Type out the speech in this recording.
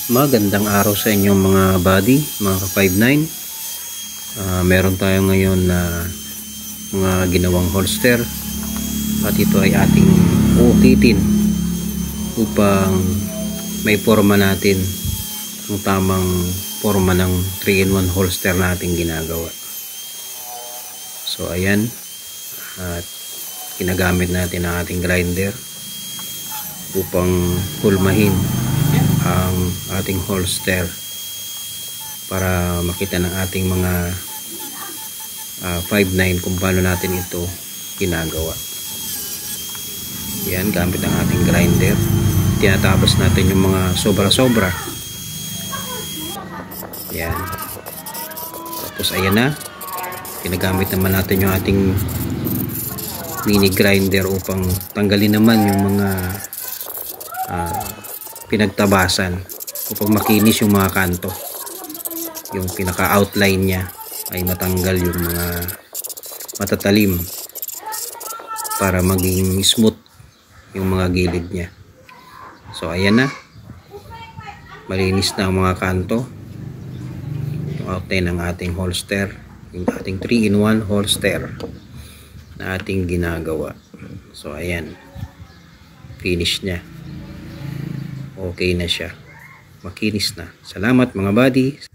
Magandang araw sa inyong mga buddy, mga ka-59. Meron tayo ngayon na mga ginawang holster at ito ay ating uukitin upang may forma natin ang tamang forma ng 3-in-1 holster na ating ginagawa. So ayan, at ginagamit natin ang ating grinder upang hulmahin ang ating holster para makita ng ating mga 5.9 kung paano natin ito ginagawa. Yan, gamit ang ating grinder, tinatabas natin yung mga sobra-sobra. Yan, tapos ayan na, ginagamit naman natin yung ating mini grinder upang tanggalin naman yung mga pinagtabasan upang makinis yung mga kanto, yung pinaka outline nya ay matanggal yung mga matatalim para maging smooth yung mga gilid nya. So ayan na, malinis na ang mga kanto, yung outline ng ating holster, yung ating 3-in-1 holster na ating ginagawa. So ayan, finish nya, okay na siya, makinis na. Salamat mga buddy.